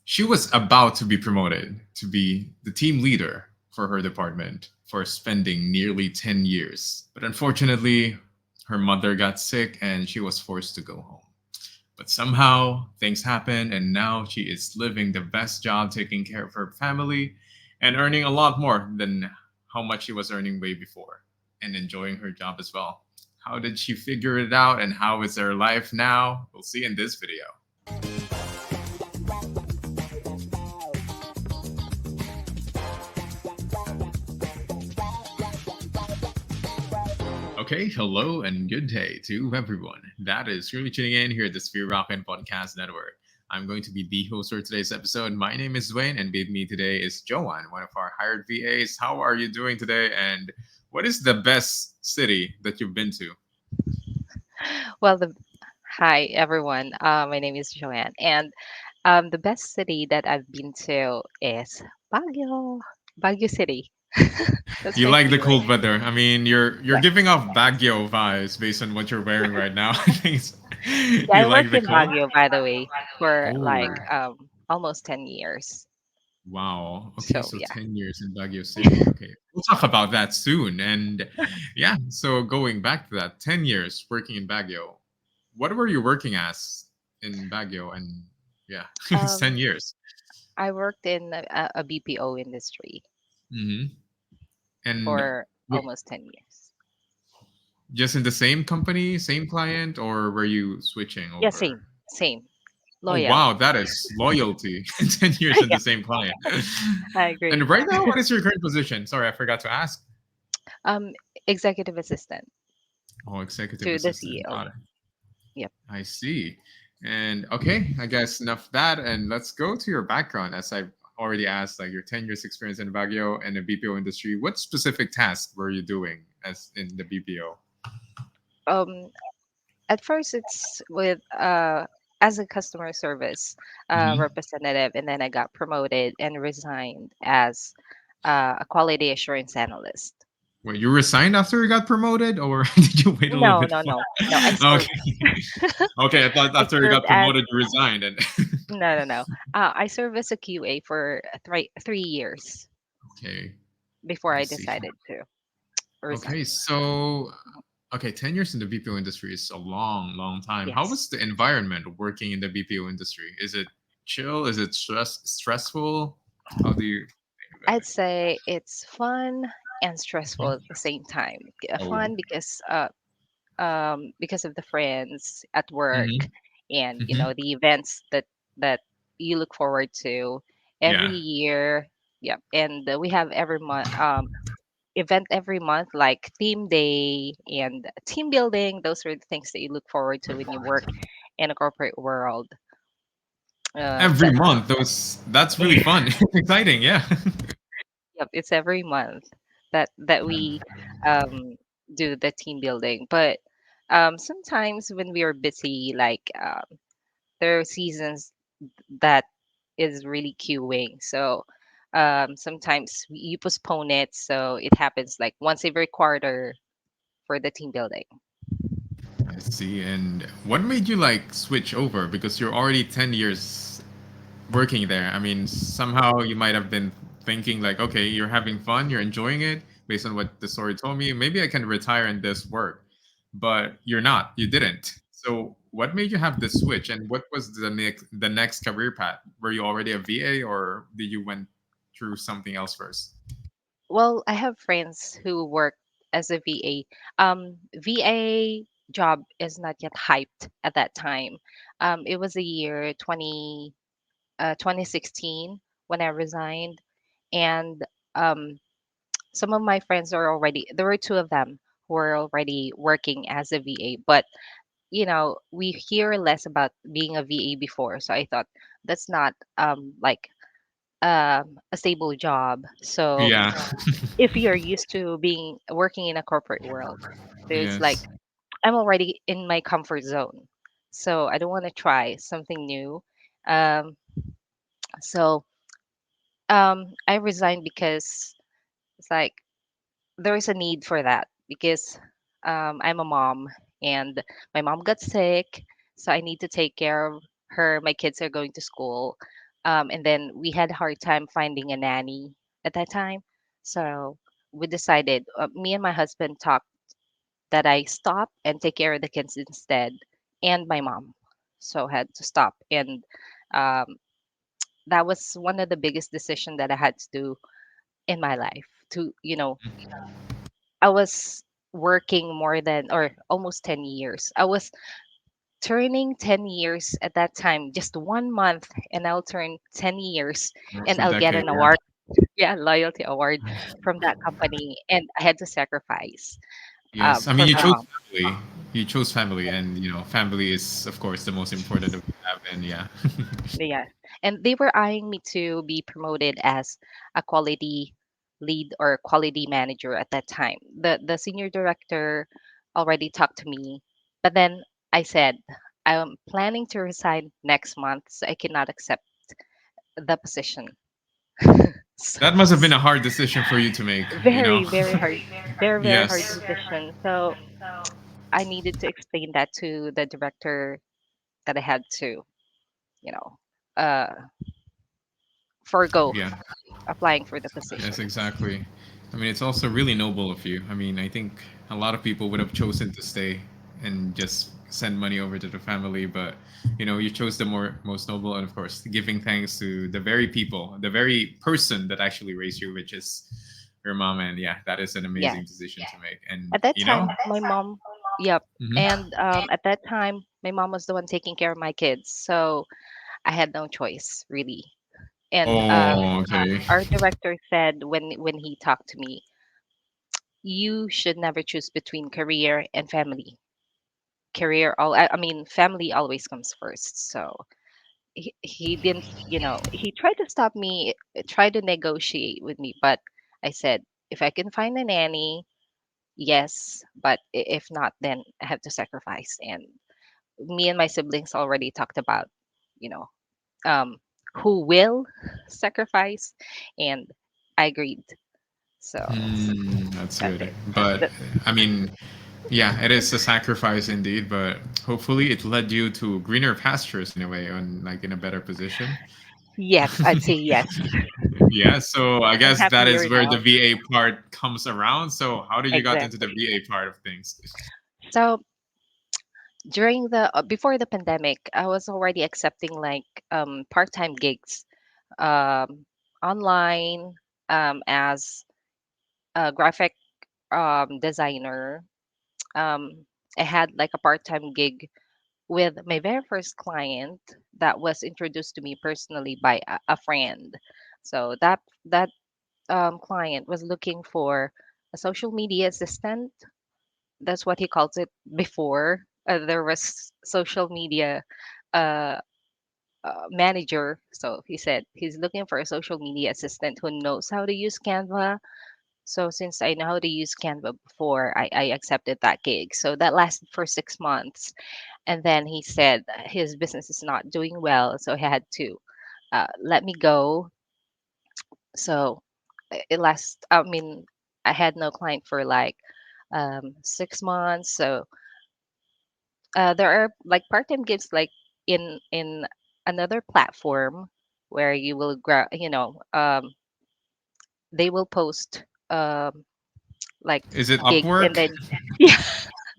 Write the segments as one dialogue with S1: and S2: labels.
S1: She was about to be promoted to be the team leader for her department for spending nearly 10 years. But unfortunately, her mother got sick and she was forced to go home. But somehow things happened, and now she is living the best job, taking care of her family, and earning a lot more than how much she was earning way before, and enjoying her job as well. How did she figure it out, and how is her life now? We'll see in this video. Okay, hello and good day to everyone that is really tuning in here at the Sphere Rock and Podcast Network. I'm going to be the host for today's episode. My name is Wayne, and with me today is Joanne, one of our hired VAs. How are you doing today? And what is the best city that you've been to?
S2: Well, hi everyone. My name is Joanne, and the best city that I've been to is Baguio, Baguio City. That's
S1: You
S2: my
S1: like the
S2: favorite.
S1: cold weather. I mean, you're
S2: Yeah,
S1: giving off Baguio vibes based on what you're wearing right now. I think
S2: yeah.
S1: you
S2: I
S1: like
S2: worked
S1: the
S2: in
S1: cold?
S2: Baguio, by the way, for
S1: Oh,
S2: like almost 10 years.
S1: wow. Okay,
S2: So
S1: so
S2: yeah.
S1: 10 years in Baguio City. Okay. We'll talk about that soon. And yeah, so going back to that, 10 years working in Baguio. What were you working as in Baguio? And yeah, it's 10
S2: Um,
S1: years.
S2: I worked in a BPO industry
S1: Hmm. And
S2: for
S1: w-
S2: almost 10 years.
S1: just in the same company, same client, or were you switching
S2: Yeah,
S1: over?
S2: same,
S1: Oh,
S2: loyal.
S1: wow, that is loyalty. 10 years in
S2: Yeah,
S1: the same client.
S2: I agree.
S1: And right now, what is your current position? Sorry, I forgot to ask.
S2: Um, Executive assistant
S1: Oh, executive
S2: to the
S1: assistant.
S2: CEO.
S1: Got it.
S2: Yep.
S1: I see. And okay, I guess enough of that. And let's go to your background. As I've already asked, like your 10 years experience in Baguio and the BPO industry, what specific tasks were you doing as in the BPO?
S2: Um, at first it's with as a customer service
S1: Hmm.
S2: representative, and then I got promoted and resigned as a quality assurance analyst.
S1: Wait, you resigned after you got promoted, or did you wait a little
S2: No,
S1: bit?
S2: no, no, no. I served.
S1: Okay. Okay, I thought
S2: I
S1: after you
S2: served
S1: got
S2: as
S1: promoted, you resigned. And
S2: no, no, no. I served as a QA for 3 years
S1: okay,
S2: before
S1: I
S2: I
S1: see.
S2: decided to
S1: Okay,
S2: resign.
S1: so okay, 10 years in the BPO industry is a long, long time. How
S2: Yes,
S1: was the environment working in the BPO industry? Is it chill? Is it stressful? How do you think about
S2: I'd
S1: it?
S2: say it's fun and stressful at
S1: Mhm.
S2: the same time.
S1: Oh.
S2: Fun because of the friends at work,
S1: Hmm.
S2: and
S1: Hmm.
S2: the events that you look forward to every
S1: Yeah.
S2: year. Yep. And we have every month event every month, like theme day and team building. Those are the things that you look forward to when you work in a corporate world.
S1: Every
S2: That
S1: month, those that's really fun. Exciting, yeah.
S2: Yep, it's every month that we um do the team building. But sometimes when we are busy, like there are seasons that is really queuing. So sometimes you postpone it, so it happens like once every quarter for the team building.
S1: I see. And what made you like switch over? Because you're already 10 years working there. I mean, somehow you might have been thinking like, okay, you're having fun, you're enjoying it based on what the story told me. Maybe I can retire in this work, but you're not. You didn't. So, what made you have this switch, and what was the next career path? Were you already a VA, or did you went through something else first?
S2: Well, I have friends who work as a VA. VA job is not yet hyped at that time. It was the year 2016 when I resigned, and um, some of my friends are already. There were two of them who were already working as a VA, but we hear less about being a VA before, so I thought that's not like a stable job. So
S1: Yeah.
S2: if you're used to being working in a corporate world, there's like
S1: Yes.
S2: I'm already in my comfort zone, so I don't want to try something new. Um, so I resigned because it's like there is a need for that because I'm a mom, and my mom got sick, so I need to take care of her. My kids are going to school. And then we had a hard time finding a nanny at that time. So we decided, me and my husband talked that I stop and take care of the kids instead, and my mom. So had to stop, and um, that was one of the biggest decision that I had to do in my life. To I was working more than or almost 10 years. I was turning 10 years at that time, just 1 month, and I'll turn 10 years,
S1: Almost
S2: and
S1: a
S2: I'll get
S1: decade.
S2: an
S1: Yeah.
S2: award, yeah, loyalty award from that company, and I had to sacrifice
S1: Yes, I mean
S2: for
S1: you
S2: my
S1: chose
S2: mom.
S1: family. You chose family, and family is of course the most important that we have. And yeah,
S2: Yeah. And they were eyeing me to be promoted as a quality lead or quality manager at that time. The senior director already talked to me, but then I said, I'm planning to resign next month, so I cannot accept the position.
S1: that
S2: So
S1: must have been a hard decision for you to make. You know.
S2: very, very hard, very, very hard
S1: Yes.
S2: decision. So I needed to explain that to the director that I had to, you know, uh, forego
S1: Yeah.
S2: applying for the
S1: Yes,
S2: position.
S1: exactly. I mean, it's also really noble of you. I mean, I think a lot of people would have chosen to stay and just send money over to the family, but you chose the most noble, and of course, giving thanks to the very people, the very person that actually raised you, which is your mom. And yeah, that is an
S2: Yeah.
S1: amazing decision to make. And
S2: At that time, my mom, yep.
S1: Mhm.
S2: And at that time, my mom was the one taking care of my kids. So I had no choice, really. And
S1: Oh, okay.
S2: our director said when he talked to me, you should never choose between career and family. I mean, family always comes first. So he didn't, he tried to stop me, tried to negotiate with me, but I said, if I can find a nanny, yes, but if not, then I have to sacrifice. And me and my siblings already talked about, you know, um, who will sacrifice, and I agreed. So
S1: That's
S2: that's
S1: good.
S2: it.
S1: But
S2: The,
S1: I mean, yeah, it is a sacrifice indeed, but hopefully it led you to greener pastures in a way, and like in a better position.
S2: yes, I'd say yes.
S1: Yeah, so I
S2: I'm
S1: guess that is
S2: happier
S1: where the
S2: now.
S1: VA part comes around. So how did you got into the
S2: Exactly.
S1: VA part of things?
S2: So during the before the pandemic, I was already accepting like part-time gigs um, online as a graphic designer. um, I had like a part-time gig with my very first client that was introduced to me personally by a friend. So that client was looking for a social media assistant. That's what he calls it before. There was social media uh, manager. So he said he's looking for a social media assistant who knows how to use Canva. So since I know how to use Canva before, I accepted that gig. So that lasted for 6 months. And then he said his business is not doing well. So he had to let me go. So it last, I mean, I had no client for like 6 months. So there are like part-time gigs like in another platform where you will they will post like
S1: Is it
S2: gigs, and
S1: Upwork?
S2: then yeah.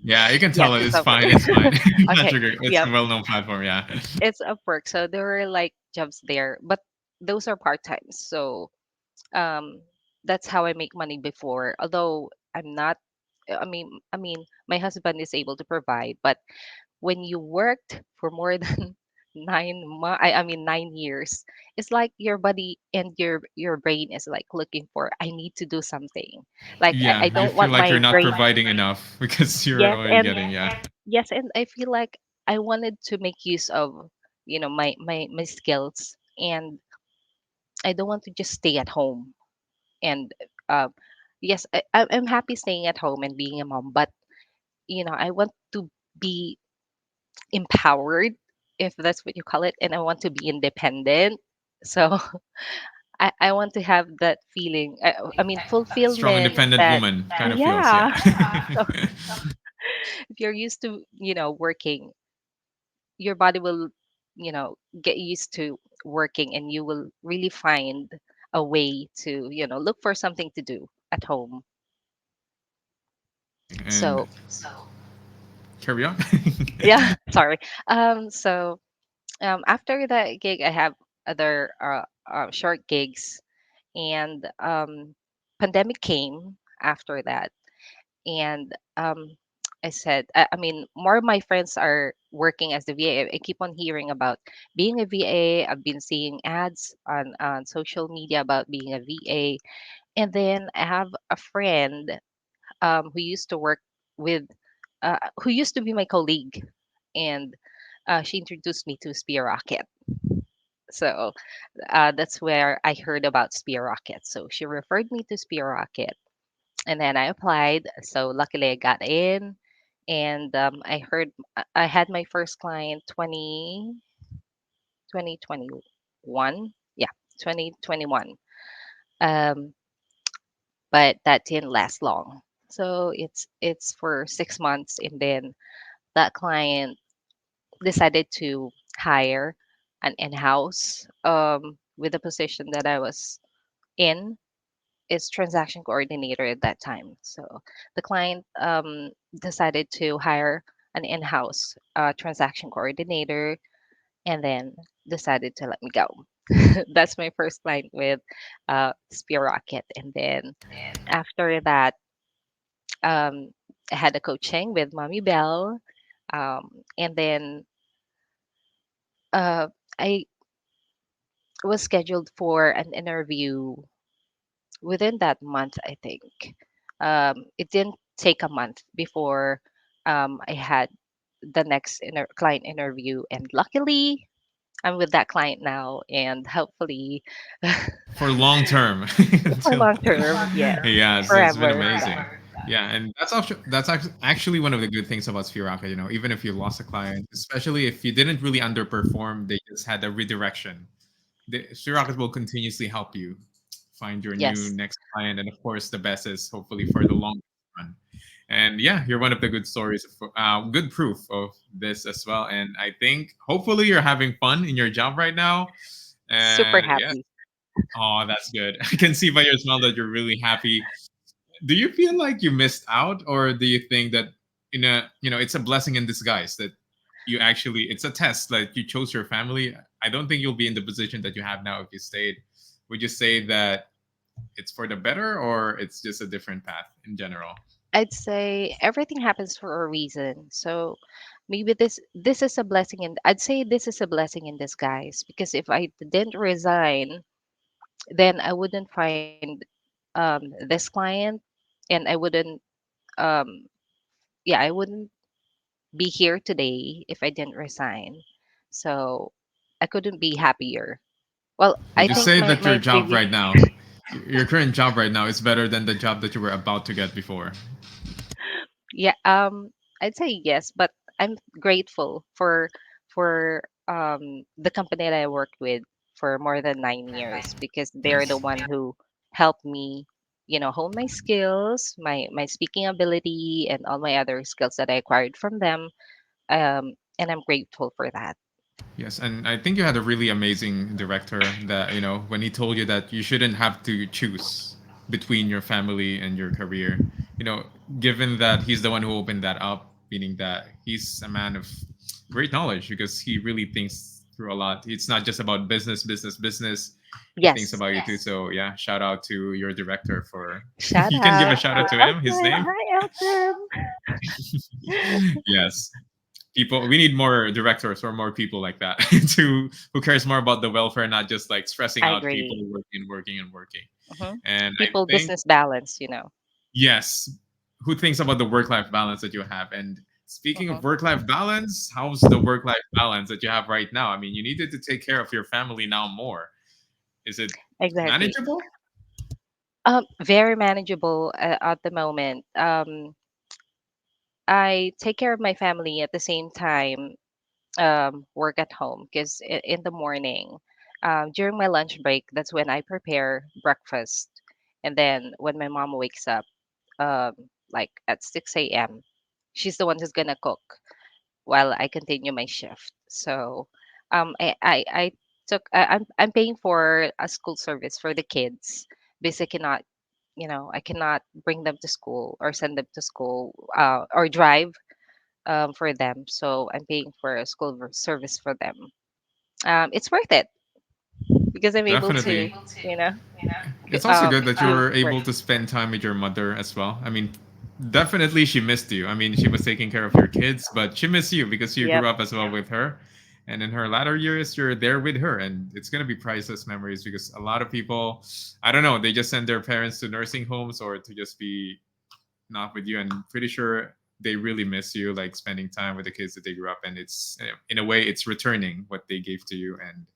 S1: Yeah, you can
S2: Yes,
S1: tell it.
S2: it's
S1: It's
S2: Upwork.
S1: fine. It's fine. Not
S2: Okay,
S1: trigger. It's
S2: yeah,
S1: a well-known platform. Yeah.
S2: it's Upwork. So there were like jobs there, but those are part-time. So um that's how I make money before, although I'm not, I mean my husband is able to provide, but when you worked for more than 9 months, I mean 9 years, it's like your body and your brain is like looking for, I need to do something. Like I
S1: Yeah, you
S2: don't
S1: feel
S2: want
S1: like
S2: my
S1: you're not
S2: brain.
S1: providing enough because you're
S2: Yes,
S1: already
S2: and
S1: getting, yeah.
S2: yes, and I feel like I wanted to make use of my skills, and I don't want to just stay at home. And um yes, I'm happy staying at home and being a mom, but I want to be empowered, if that's what you call it, and I want to be independent. So I want to have that feeling, I mean
S1: Strong,
S2: fulfillment,
S1: independent
S2: that
S1: woman kind of feels, yeah.
S2: yeah. So if you're used to working, your body will get used to working, and you will really find a way to, look for something to do at home.
S1: And
S2: So
S1: carry on.
S2: yeah, sorry. So after that gig, I have other short gigs, and pandemic came after that, and I said, I mean, more of my friends are working as the VA. I keep on hearing about being a VA. I've been seeing ads on social media about being a VA. And then I have a friend who used to work with, who used to be my colleague. And she introduced me to Spear Rocket. So that's where I heard about Spear Rocket. So she referred me to Spear Rocket, and then I applied. So luckily I got in, and I had my first client 2021. Yeah, 2021. Um, but that didn't last long. So it's for 6 months, and then that client decided to hire an in-house with the position that I was in is transaction coordinator at that time. So the client decided to hire an in-house transaction coordinator, and then decided to let me go. That's my first client with Spear Rocket, and then after that, um, I had a coaching with Mommy Bell, and then uh, I was scheduled for an interview within that month, I think. It didn't take a month before I had the next client interview, and luckily, I'm with that client now, and hopefully,
S1: For long term
S2: for
S1: until
S2: long term, yes,
S1: yeah, it's been
S2: forever.
S1: amazing. Yeah, and that's actually one of the good things about Spherocket. Even if you lost a client, especially if you didn't really underperform, they just had a redirection. The Spherocket will continuously help you find your new
S2: Yes,
S1: next client, and of course, the best is hopefully for the long run. And yeah, you're one of the good stories, good proof of this as well. And I think hopefully you're having fun in your job right now.
S2: super
S1: And yeah,
S2: happy.
S1: oh, that's good. I can see by your smile that you're really happy. Do you feel like you missed out, or do you think that it's a blessing in disguise that you actually it's a test like you chose your family? I don't think you'll be in the position that you have now if you stayed. Would you say that it's for the better, or it's just a different path in general?
S2: I'd say everything happens for a reason. So maybe this is a blessing, and I'd say this is a blessing in disguise, because if I didn't resign, then I wouldn't find this client, and I wouldn't um yeah, I wouldn't be here today if I didn't resign. So I couldn't be happier. Well, I
S1: Would you
S2: think
S1: say
S2: my
S1: that your
S2: my
S1: job
S2: previous
S1: right now, your current job right now, is better than the job that you were about to get before?
S2: yeah, I'd say yes, but I'm grateful for the company that I worked with for more than 9 years, because they're the
S1: Nice.
S2: one who helped me, hone my skills, my speaking ability, and all my other skills that I acquired from them. And I'm grateful for that.
S1: Yes, and I think you had a really amazing director that, when he told you that you shouldn't have to choose between your family and your career, you know, given that he's the one who opened that up, meaning that he's a man of great knowledge because he really thinks through a lot. It's not just about business, business, business. He thinks
S2: Yes.
S1: about you too. So, yeah, shout out to your director for,
S2: Shout
S1: you can give
S2: out
S1: a shout
S2: to
S1: out to him, his
S2: Elton.
S1: name.
S2: Hi, Elton.
S1: Yes, people, we need more directors or more people like that to who cares more about the welfare, not just like stressing
S2: I
S1: out people
S2: agree.
S1: working, working, and working.
S2: Hmm.
S1: And I
S2: People
S1: think,
S2: business balance.
S1: yes, who thinks about the work-life balance that you have? And speaking of
S2: Hmm.
S1: work-life balance, how's the work-life balance that you have right now? I mean, you needed to take care of your family now more. Is it
S2: Exactly.
S1: manageable?
S2: Very manageable at the moment. I take care of my family at the same time, work at home, because in the morning, during my lunch break, that's when I prepare breakfast. And then when my mom wakes up, like at 6 a.m., she's the one who's gonna cook while I continue my shift. So I took I'm paying for a school service for the kids because I cannot, I cannot bring them to school or send them to school, or drive for them. So I'm paying for a school service for them. It's worth it because I'm able to,
S1: Definitely.
S2: you know,
S1: It's also good that
S2: do
S1: you're
S2: work.
S1: able to spend time with your mother as well. I mean, definitely she missed you. I mean, she was taking care of your kids, but she missed you because you
S2: Yep.
S1: grew up as well with her. And in her latter years, you're there with her, and it's gonna be priceless memories because a lot of people, I don't know, they just send their parents to nursing homes or to just be not with you, and pretty sure they really miss you, like spending time with the kids that they grew up. And it's in a way it's returning what they gave to you, and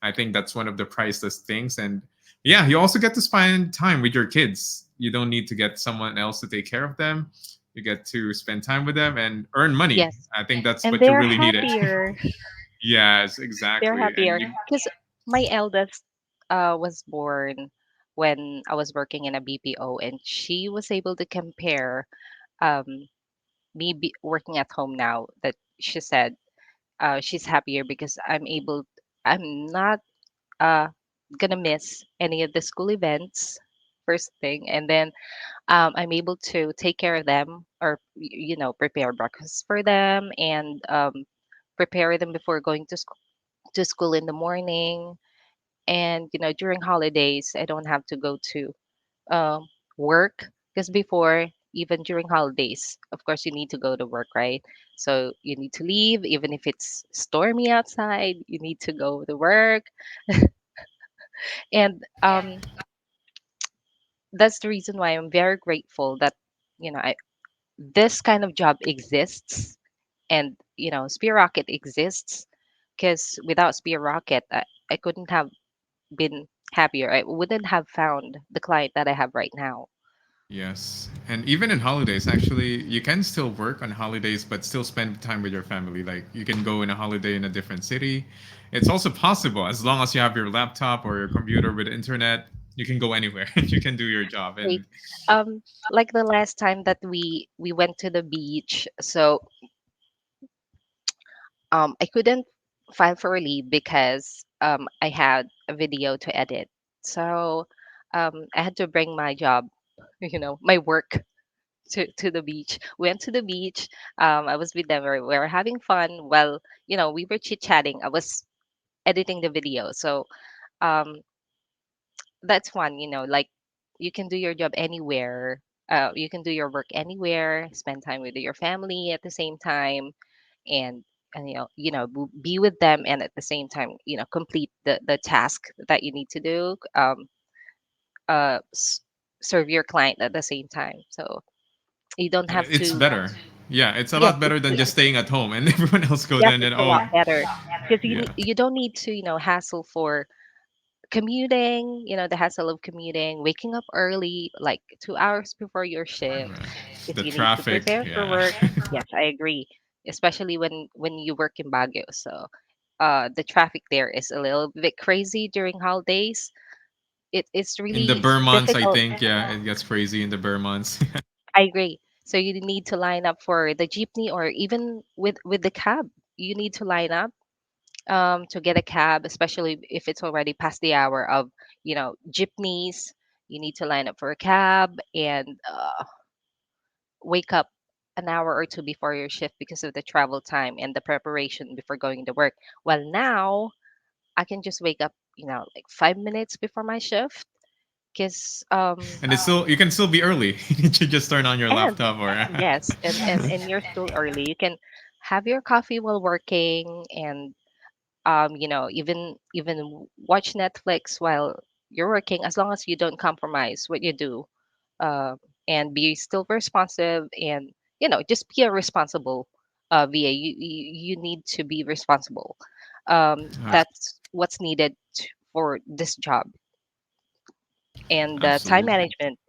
S1: I think that's one of the priceless things. And yeah, you also get to spend time with your kids. You don't need to get someone else to take care of them. You get to spend time with them and earn money.
S2: Yes.
S1: I think that's
S2: And
S1: what you
S2: they're
S1: really needed.
S2: happier.
S1: Yes,
S2: They're
S1: exactly. And
S2: happier
S1: you,
S2: because my eldest was born when I was working in a BPO, and she was able to compare um, working at home now. That she said she's happier because I'm not uh, gonna miss any of the school events. First thing, and then I'm able to take care of them, or prepare breakfast for them, and prepare them before going to school in the morning. And during holidays I don't have to go to um, work, because before, even during holidays, of course you need to go to work, right? So you need to leave even if it's stormy outside, you need to go to work. And that's the reason why I'm very grateful that this kind of job exists, and Spear Rocket exists, because without Spear Rocket, I couldn't have been happier. I wouldn't have found the client that I have right now.
S1: yes. And even in holidays, actually, you can still work on holidays, but still spend time with your family. Like you can go in a holiday in a different city. It's also possible as long as you have your laptop or your computer with internet. You can go anywhere and you can do your job.
S2: Right.
S1: And
S2: Like the last time that we went to the beach, so I couldn't file for a leave because I had a video to edit. So I had to bring my job, my work to the beach. Went to the beach. I was with them. We were having fun. Well, we were chit chatting. I was editing the video. So um, that's one. Like you can do your job anywhere. You can do your work anywhere. Spend time with your family at the same time, and be with them, and at the same time complete the task that you need to do. Uh, s- Serve your client at the same time. So you don't have
S1: it's
S2: to.
S1: better. Yeah, it's a
S2: Yes,
S1: lot better than just staying at home and everyone else go
S2: yes,
S1: there and then,
S2: it's a
S1: oh,
S2: lot better because
S1: yeah.
S2: you don't need to hassle for commuting. The hassle of commuting, waking up early, like 2 hours before your shift,
S1: Yeah.
S2: because
S1: The
S2: you need to
S1: traffic,
S2: prepare for
S1: yeah.
S2: work. Yes, I agree, especially when you work in Baguio. So the traffic there is a little bit crazy during holidays. It's
S1: In the
S2: really
S1: Burr months, I
S2: difficult.
S1: think, yeah, it gets crazy in the Burr months.
S2: I agree. So you need to line up for the jeepney, or even with the cab. You need to line up to get a cab, especially if it's already past the hour of jeepneys. You need to line up for a cab, and wake up an hour or two before your shift because of the travel time and the preparation before going to work. Well, now I can just wake up, like 5 minutes before my shift, because
S1: And it's still, you can still be early. You just turn on your
S2: and
S1: laptop or
S2: yes, and you're still early. You can have your coffee while working, and even watch Netflix while you're working, as long as you don't compromise what you do, uh, and be still responsive, and just be a responsible VA. You need to be responsible.
S1: uh,
S2: That's what's needed for this job, and time
S1: absolutely.
S2: management.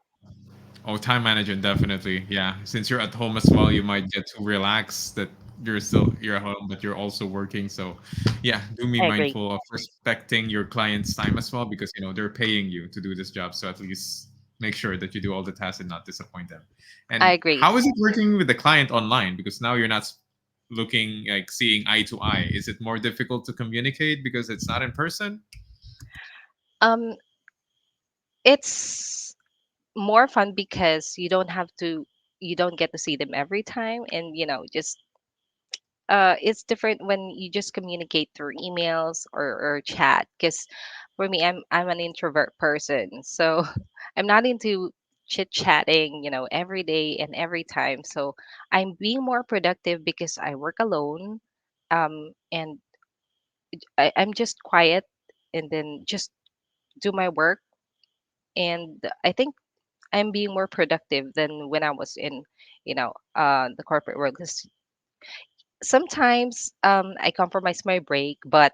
S1: Oh, time management, definitely. Yeah. Since you're at home as well, you might get to relax that you're at home, but you're also working. So yeah, do be
S2: I agree.
S1: mindful of respecting your client's time as well because they're paying you to do this job. So at least make sure that you do all the tasks and not disappoint them.
S2: I
S1: And
S2: agree.
S1: how is it working with the client online? Because now you're not looking like seeing eye to eye? Is it more difficult to communicate because it's not in person?
S2: Um, it's more fun because you don't get to see them every time, and just it's different when you just communicate through emails or chat. Because for me, I'm an introvert person, so I'm not into chit chatting, every day and every time. So I'm being more productive because I work alone, and I'm just quiet and then just do my work. And I think I'm being more productive than when I was in, the corporate world. 'Cause sometimes I compromise my break, but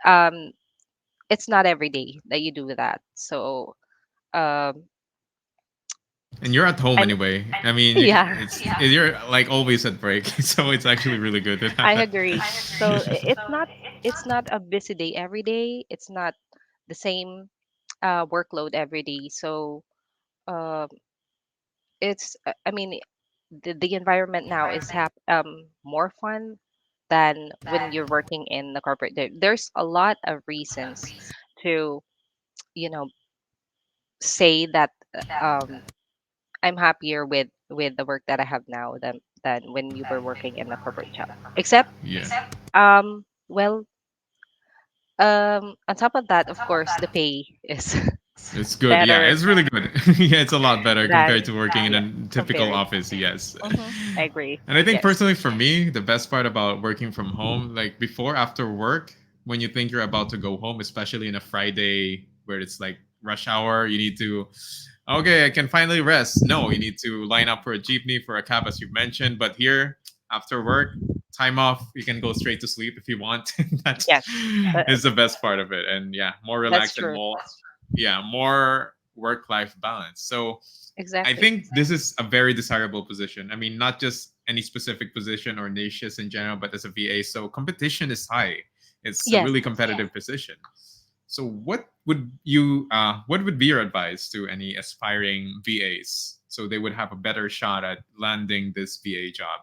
S2: um, it's not every day that you do that. So um,
S1: And you're at home
S2: I'm
S1: anyway. I mean,
S2: yeah,
S1: you're like always at break, so it's actually really good to have
S2: I
S1: that.
S2: agree. So it's not a busy day every day. It's not the same workload every day. So um, I mean, the environment now is more fun than when you're working in the corporate. There's a lot of reasons to you know say that I'm happier with the work that I have now than when you were working in a corporate job. Except
S1: Yeah.
S2: well, on top of that, of course, the pay is
S1: It's good. Yeah,
S2: better
S1: it's really good. Yeah, it's a lot better compared
S2: than
S1: to working in
S2: yeah
S1: a typical
S2: compared.
S1: office. Yes.
S2: I agree.
S1: And I think
S2: Yes.
S1: personally for me, the best part about working from home, like before, after work, when you think you're about to go home, especially in a Friday where it's like rush hour, you need to, okay, I can finally rest. No, you need to line up for a jeepney, for a cab, as you mentioned. But here, after work, time off, you can go straight to sleep if you want. That
S2: Yes.
S1: is the best part of it. And yeah, more
S2: That's
S1: relaxed and
S2: true.
S1: more, yeah, more work life balance. So I
S2: Exactly.
S1: think this is a very desirable position. I mean, not just any specific position or niches in general, but as a VA. So competition is high. It's a
S2: Yes.
S1: really competitive position. So what would be your advice to any aspiring VAs so they would have a better shot at landing this VA job?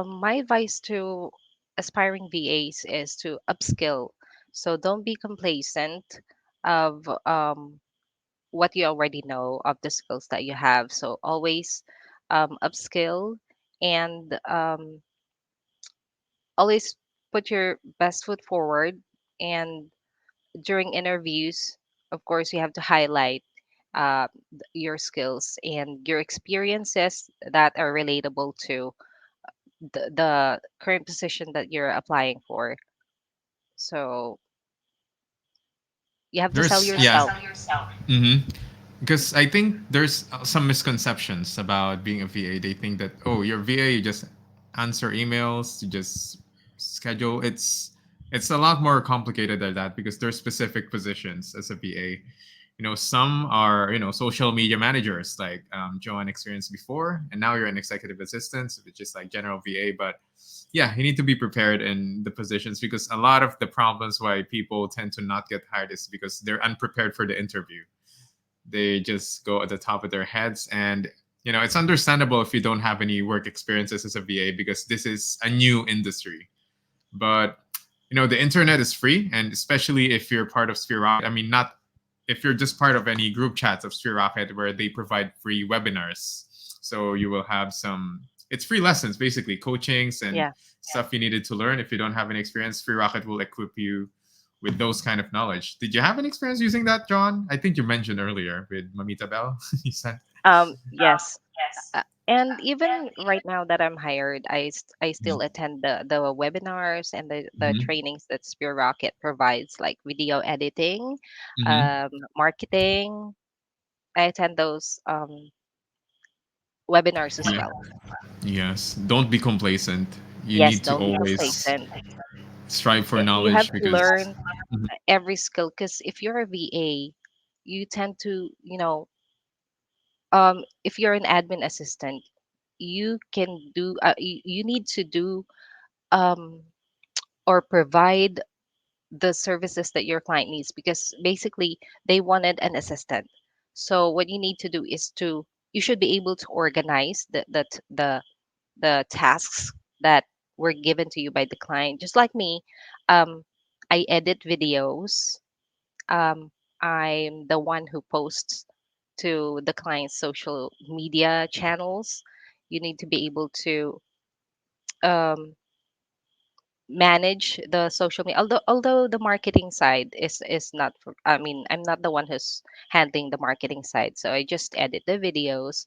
S2: My advice to aspiring VAs is to upskill. So don't be complacent of what you already know of the skills that you have. So always upskill and always put your best foot forward. And during interviews, of course, you have to highlight your skills and your experiences that are relatable to the current position that you're applying for. So you have to sell
S1: There's yeah.
S2: yourself.
S1: Mm-hmm. Because I think there's some misconceptions about being a VA. They think that, oh, you're VA, you just answer emails, you just schedule. It's a lot more complicated than that because there's specific positions as a VA. Some are social media managers like Joanne experienced before, and now you're an executive assistant, which is like general VA. But yeah, you need to be prepared in the positions because a lot of the problems why people tend to not get hired is because they're unprepared for the interview. They just go at the top of their heads, and it's understandable if you don't have any work experiences as a VA because this is a new industry. But the internet is free, and especially if you're part of Sphere Rocket. I mean, not if you're just part of any group chats of Sphere Rocket where they provide free webinars. So you will have some. It's free lessons, basically coachings and
S2: Yeah.
S1: stuff you needed to learn. If you don't have any experience, Free Rocket will equip you with those kind of knowledge. Did you have any experience using that, John? I think you mentioned earlier with Mamita Bell. You said.
S2: Yes. And even right now that I'm hired, I still attend the webinars and the
S1: Mm-hmm.
S2: trainings that Spear Rocket provides, like video editing,
S1: Mm-hmm.
S2: marketing. I attend those webinars as
S1: Yeah.
S2: well.
S1: Yes. Don't be complacent. You
S2: Yes,
S1: need to
S2: don't be
S1: always
S2: complacent.
S1: strive for
S2: You have
S1: knowledge
S2: to
S1: because.
S2: learn
S1: Mhm.
S2: every skill, because if you're a VA, you tend to, if you're an admin assistant, you can do, you need to do um, or provide the services that your client needs, because basically they wanted an assistant. So what you need to do is you should be able to organize the tasks, that were given to you by the client. Just like me, um, I edit videos. Um, I'm the one who posts to the client's social media channels. You need to be able to um, manage the social media. Although the marketing side is not for, I mean, I'm not the one who's handling the marketing side, so I just edit the videos.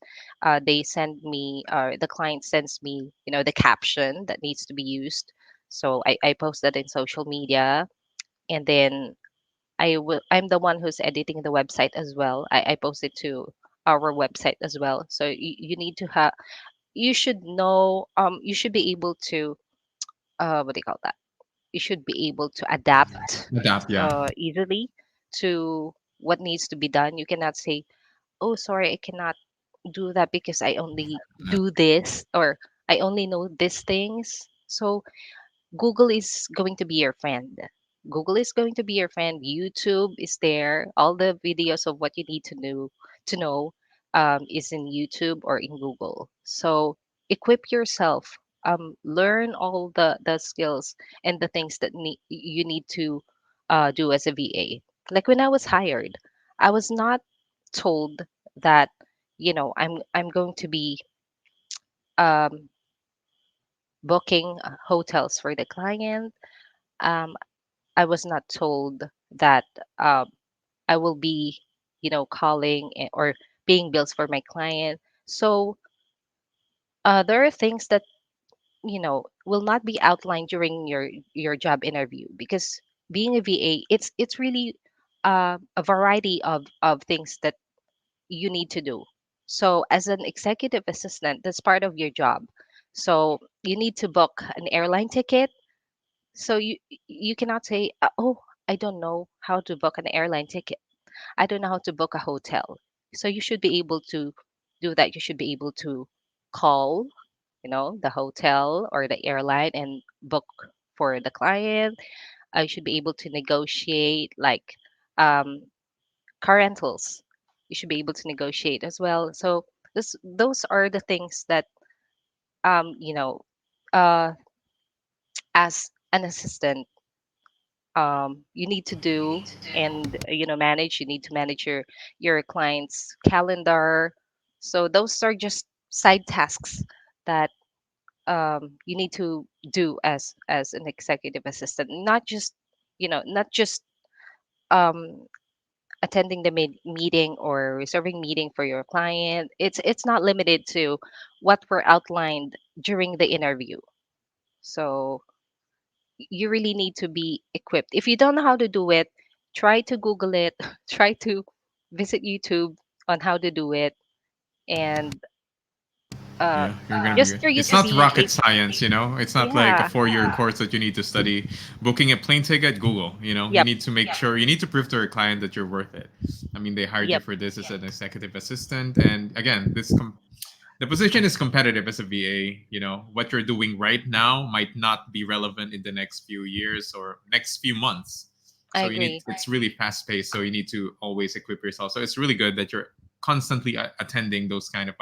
S2: They send me, the client sends me, the caption that needs to be used, so I post that in social media. And then I'm the one who's editing the website as well. I post it to our website as well. So you need to have, you should know, you should be able to, what do you call that, you should be able to adapt
S1: Adapt, yeah.
S2: easily to what needs to be done. You cannot say, "Oh, sorry, I cannot do that because I only do this, or I only know these things." So Google is going to be your friend. Google is going to be your friend. YouTube is there. All the videos of what you need to know is in YouTube or in Google. So equip yourself. Learn all the skills and the things that you need to do as a VA. Like when I was hired, I was not told that I'm going to be um, booking hotels for the client. Um, I was not told that um, I will be, calling or paying bills for my client. So there are things that will not be outlined during your job interview, because being a VA, it's really a variety of things that you need to do. So as an executive assistant, that's part of your job. So you need to book an airline ticket. So you cannot say, "Oh, I don't know how to book an airline ticket. I don't know how to book a hotel." So you should be able to do that. You should be able to call, the hotel or the airline and book for the client. I should be able to negotiate like um, car rentals. You should be able to negotiate as well. So those are the things that um, you know, uh, as an assistant, you need to do and manage. You need to manage your client's calendar. So those are just side tasks that you need to do as an executive assistant, not just um, attending the meeting or reserving meeting for your client. It's not limited to what were outlined during the interview. So you really need to be equipped. If you don't know how to do it, try to Google it, try to visit YouTube on how to do it, and uh,
S1: Yeah, you're gonna be
S2: just
S1: good.
S2: for you
S1: It's
S2: to
S1: not
S2: be
S1: rocket science, you know. It's not like a
S2: yeah,
S1: 4 year course that you need to study. Booking a plane ticket, Google. You
S2: yep,
S1: need to make sure you need to prove to your client that you're worth it. I mean, they hired you
S2: yep,
S1: for this as an executive assistant, and again, the position is competitive as a VA. What you're doing right now might not be relevant in the next few years or next few months.
S2: I
S1: So
S2: agree.
S1: it's really fast paced. So you need to always equip yourself. So it's really good that you're constantly attending those kind of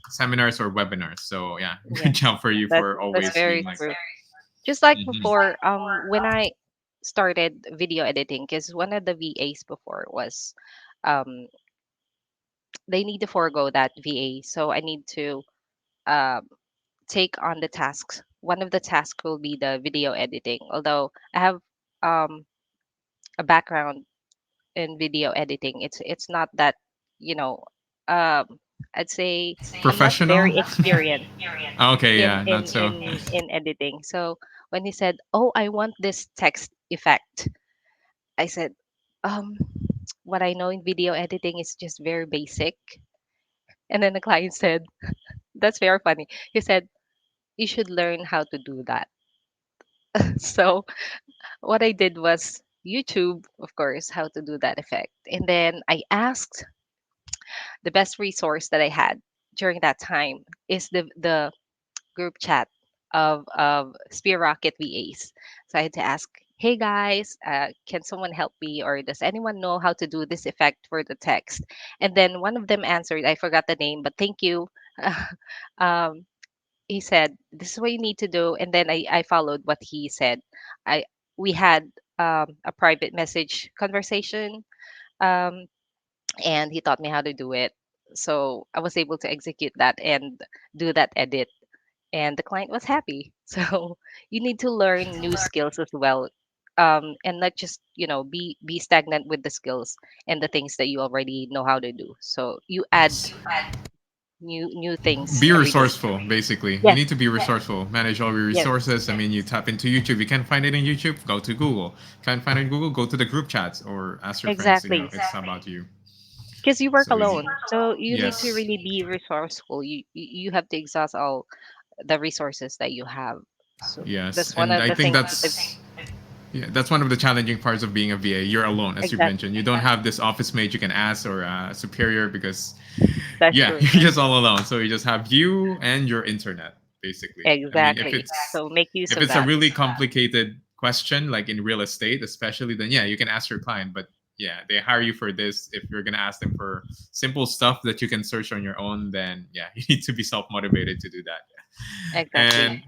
S1: seminars or webinars. So yeah,
S2: Yeah,
S1: good job for you
S2: that's
S1: for
S2: that's
S1: always being
S2: very
S1: like
S2: true.
S1: that.
S2: Just like
S1: Hmm.
S2: before, when I started video editing, because one of the VAs before was, um, they need to forego that VA, so I need to um, take on the tasks. One of the tasks will be the video editing. Although I have um, a background in video editing, it's not that you know. Um, I'd say I'm not
S1: Professional.
S2: very experienced
S1: Okay,
S2: in
S1: yeah, not
S2: in
S1: so.
S2: in in editing. So when he said, "Oh, I want this text effect," I said, um, "What I know in video editing is just very basic." And then the client said, "That's very funny." He said, "You should learn how to do that." So what I did was YouTube, of course, how to do that effect. And then I asked, the best resource that I had during that time is the group chat of Spear Rocket VAs. So I had to ask, "Hey guys, can someone help me, or does anyone know how to do this effect for the text?" And then one of them answered, I forgot the name, but thank you. um, he said, "This is what you need to do," and then I followed what he said. I We had a private message conversation, um, and he taught me how to do it. So I was able to execute that and do that edit, and the client was happy. So you need to learn new skills as well, and not just be stagnant with the skills and the things that you already know how to do. So you add new things
S1: Be
S2: every day.
S1: resourceful, basically. You
S2: Yes,
S1: need to be resourceful. Manage all your
S2: yes,
S1: resources. I mean, you tap into YouTube. You can't find it in YouTube, go to Google. Can't find it in Google, go to the group chats or ask your friends.
S2: exactly.
S1: It's about you.
S2: Because you work
S1: So
S2: alone, so you need to
S1: yes,
S2: really be resourceful. You have to exhaust all the resources that you have. So
S1: yes,
S2: that's one
S1: and
S2: of
S1: I
S2: the
S1: think
S2: things that I've,
S1: that's yeah, that's one of the challenging parts of being a VA. You're alone, as you
S2: exactly,
S1: mentioned. You don't have this office mate you can ask or a superior because
S2: that's
S1: yeah,
S2: true.
S1: you're just all alone. So you just have you and your internet, basically. I mean,
S2: Exactly. So make use
S1: if
S2: of
S1: it's a
S2: that.
S1: really complicated question, like in real estate, especially, then yeah, you can ask your client. But yeah, they hire you for this. If you're gonna ask them for simple stuff that you can search on your own, then yeah, you need to be self motivated to do that.
S2: Exactly.
S1: And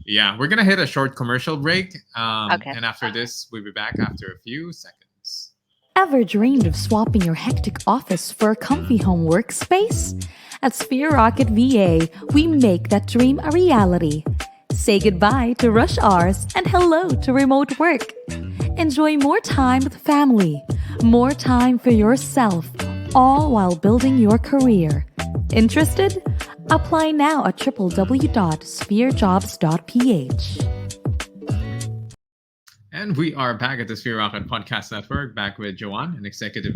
S1: yeah, we're gonna hit a short commercial break,
S2: Okay.
S1: and after this, we'll be back after a few seconds.
S3: Ever dreamed of swapping your hectic office for a comfy home workspace? At Sphere Rocket VA, we make that dream a reality. Say goodbye to rush hours and hello to remote work. Enjoy more time with family, more time for yourself, all while building your career. Interested? Apply now at www.spherejobs.ph.
S1: And we are back at the Sphere Rocket Podcast Network, back with Joanne, an executive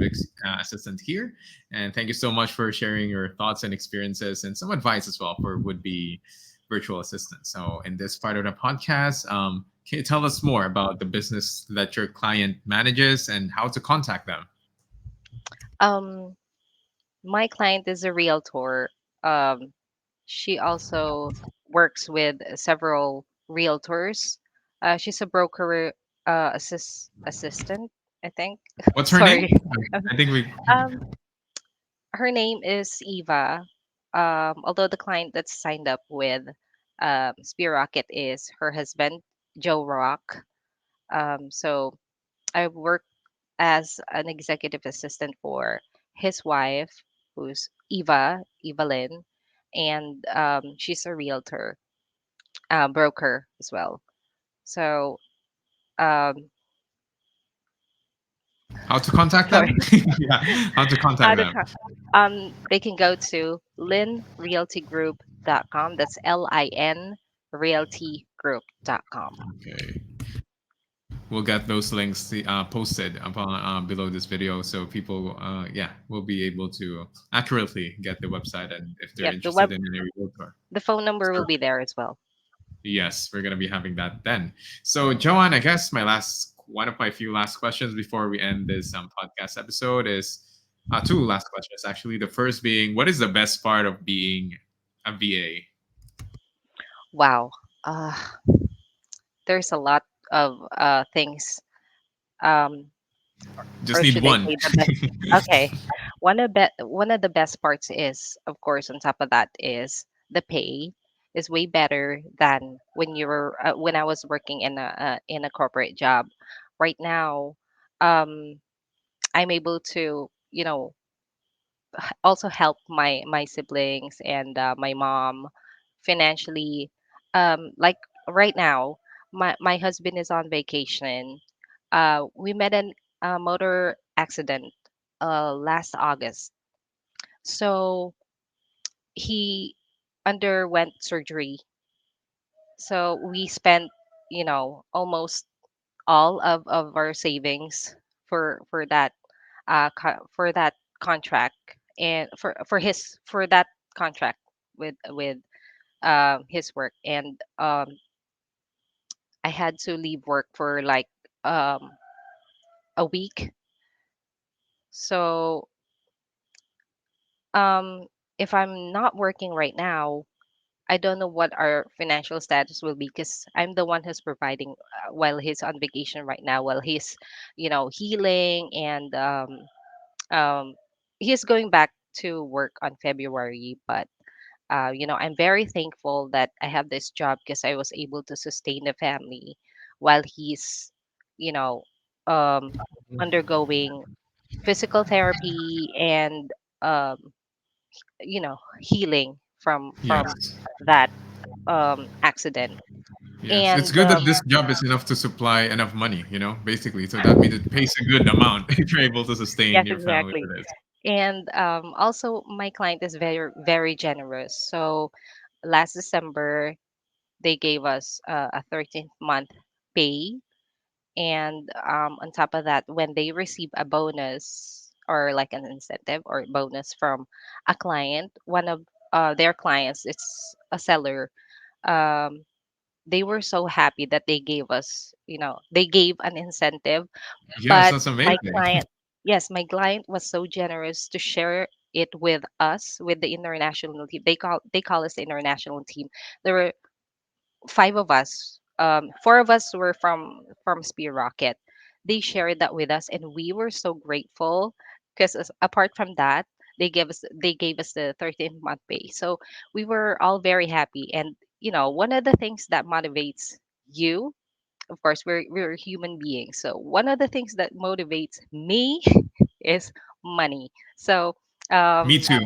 S1: assistant here. And thank you so much for sharing your thoughts and experiences and some advice as well for would be virtual assistants. So, in this part of the podcast, can you tell us more about the business that your client manages and how to contact them?
S2: Um, my client is a realtor. Um, she also works with several realtors. She's a broker assistant, I think.
S1: What's her name?
S2: Sorry.
S1: I think we.
S2: Um, Her name is Eva. Although the client that's signed up with Spear Rocket is her husband, Joe Rock. So I work as an executive assistant for his wife, who's Eva Lynn, and she's a realtor, broker as well. So, um,
S1: How to contact
S2: sorry,
S1: them? Yeah, how to
S2: how
S1: contact
S2: to
S1: them.
S2: they can go to linrealtygroup.com. That's LIN realtygroup.com.
S1: Okay. We'll get those links posted upon below this video, so people, yeah, will be able to accurately get the website and if they're
S2: Yep,
S1: interested in any realtor.
S2: the phone number
S1: So
S2: will be there as well.
S1: yes, we're gonna be having that then. So Joanne, I guess my last one of my few last questions before we end this podcast episode is two last questions actually. The first being, what is the best part of being a VA?
S2: Wow. Uh, there's a lot of things. Um,
S1: Just
S2: or
S1: need
S2: should I
S1: one.
S2: say the best? Okay. One of the best parts is, of course, on top of that is the pay is way better than when I was working in a corporate job. Right now, um, I'm able to also help my siblings and my mom financially. Like right now, my husband is on vacation. We met in a motor accident last August, so he underwent surgery. So we spent almost all of our savings for that for that contract, and for that contract with his work. And I had to leave work for like um a week. So um if I'm not working right now, I don't know what our financial status will be, because I'm the one who's providing while he's on vacation right now, while he's healing. And um he's going back to work on February, but I'm very thankful that I have this job because I was able to sustain the family while he's, you know, um, undergoing physical therapy and, um, healing from
S1: Yes.
S2: that accident.
S1: Yes. It's
S2: And
S1: good that this job is enough to supply enough money, basically. So that means it pays a good amount if you're able to sustain
S2: yes,
S1: your family
S2: exactly.
S1: with this.
S2: And also, my client is very, very generous. So last December, they gave us a 13th month pay. And on top of that, when they receive a bonus or like an incentive or bonus from a client, one of their clients, it's a seller, um, they were so happy that they gave an incentive.
S1: Yes,
S2: But
S1: that's
S2: my
S1: amazing.
S2: client, yes, my client was so generous to share it with us, with the international team. They call us the international team. There were five of us. Four of us were from Spear Rocket. They shared that with us, and we were so grateful because apart from that, they gave us the 13th month pay. So we were all very happy. And one of the things that motivates you, of course, we're human beings. So one of the things that motivates me is money. So
S1: Me
S2: um,
S1: too.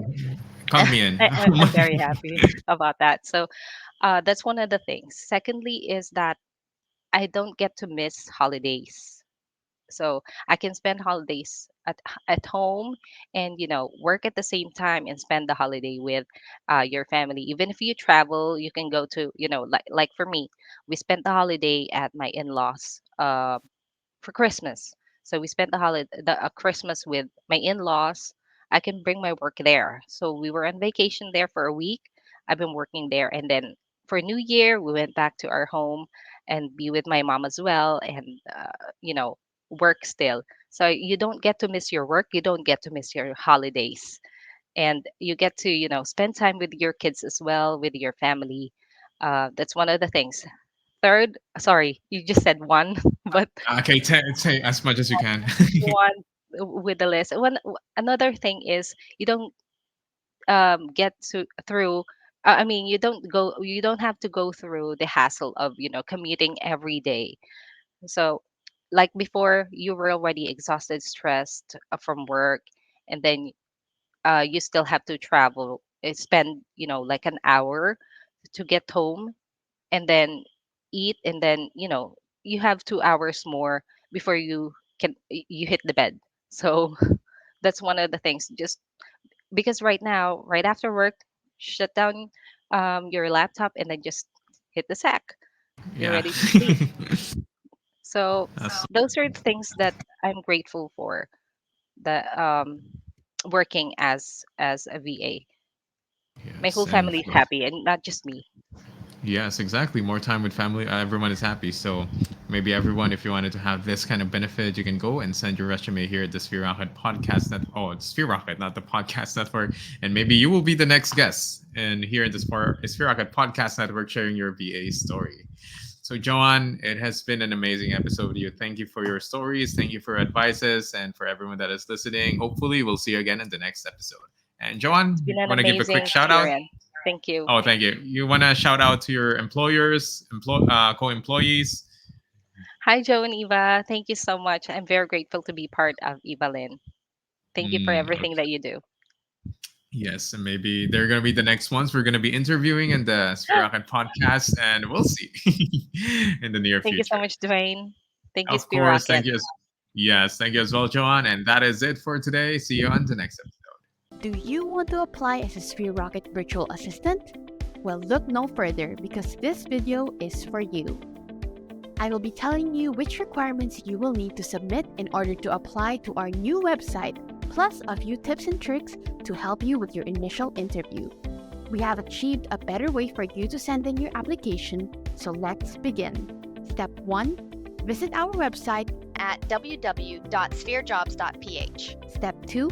S1: Count me in.
S2: I'm very happy about that. So that's one of the things. Secondly, is that I don't get to miss holidays. So I can spend holidays at home and work at the same time and spend the holiday with your family. Even if you travel, you can go to like for me, we spent the holiday at my in-laws for Christmas. So we spent the Christmas with my in-laws. I can bring my work there. So we were on vacation there for a week. I've been working there, and then for New Year we went back to our home and be with my mom as well, and work still. So you don't get to miss your work. You don't get to miss your holidays, and you get to spend time with your kids as well, with your family. That's one of the things. Third, sorry, you just said one, but
S1: Okay, say as much as you can.
S2: one with the list. Another thing is you don't get to through. I mean, You don't have to go through the hassle of commuting every day. So, like before, you were already exhausted, stressed from work, and then you still have to travel. Spend like an hour to get home, and then eat, and then you have 2 hours more before you hit the bed. So that's one of the things. Just because right now, right after work, shut down your laptop and then just hit the sack. You're
S1: Yeah.
S2: ready to sleep. So
S1: That's
S2: those are the things that I'm grateful for. The working as a VA. My whole
S1: yes, and
S2: family is happy, and not just me.
S1: yes, exactly. More time with family. Everyone is happy. So maybe everyone, if you wanted to have this kind of benefit, you can go and send your resume here at the Sphere Rocket podcast. Oh, it's Sphere Rocket, not the podcast network. And maybe you will be the next guest and here in the Sphere Rocket podcast network sharing your VA story. So, Joanne, it has been an amazing episode with you. Thank you for your stories. Thank you for your advices and for everyone that is listening. Hopefully, we'll see you again in the next episode. And,
S2: It's
S1: Joanne,
S2: been an
S1: want to give a quick
S2: amazing
S1: shout out?
S2: experience. Thank you.
S1: Oh, thank you. You want to shout out to your employers, co-employees?
S2: Hi, Joe and Eva. Thank you so much. I'm very grateful to be part of Eva Lynn. Thank you for
S1: Okay.
S2: everything that you do.
S1: Yes, and maybe they're going to be the next ones we're going to be interviewing in the Sphere Rocket podcast, and we'll see in the near
S2: Thank you so
S1: future.
S2: much, Dwayne. Thank you,
S1: Of
S2: Spear
S1: course. Thank
S2: Rocket.
S1: you. Yes, thank you as well, Joanne. And that is it for today. See you on the next episode.
S3: Do you want to apply as a Sphere Rocket virtual assistant? Well, look no further because this video is for you. I will be telling you which requirements you will need to submit in order to apply to our new website, plus a few tips and tricks to help you with your initial interview. We have achieved a better way for you to send in your application, so let's begin. Step 1. Visit our website
S4: at www.spherejobs.ph.
S3: Step 2.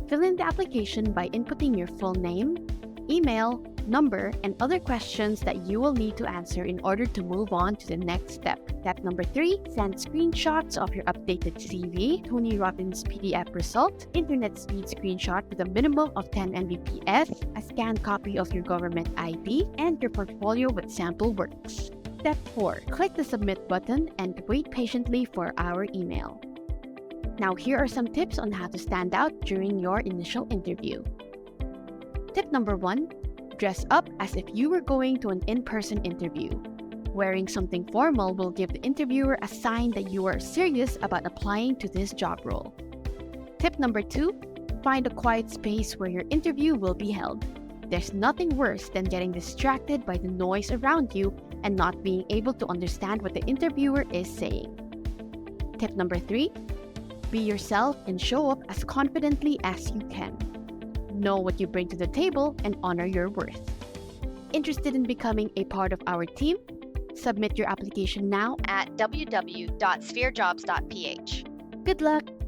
S3: Fill in the application by inputting your full name, email,
S4: number, and other questions that you will need to answer in order to move on to the next step. Step number 3, send screenshots of your updated CV, Tony Robbins PDF result, internet speed screenshot with a minimum of 10 Mbps, a scanned copy of your government ID, and your portfolio with sample works. Step 4, click the submit button and wait patiently for our email. Now here are some tips on how to stand out during your initial interview. Tip number 1, dress up as if you were going to an in-person interview. Wearing something formal will give the interviewer a sign that you are serious about applying to this job role. Tip number 2, find a quiet space where your interview will be held. There's nothing worse than getting distracted by the noise around you and not being able to understand what the interviewer is saying. Tip number 3, be yourself and show up as confidently as you can. Know what you bring to the table and honor your worth. Interested in becoming a part of our team? Submit your application now
S5: at www.spherejobs.ph.
S4: Good luck!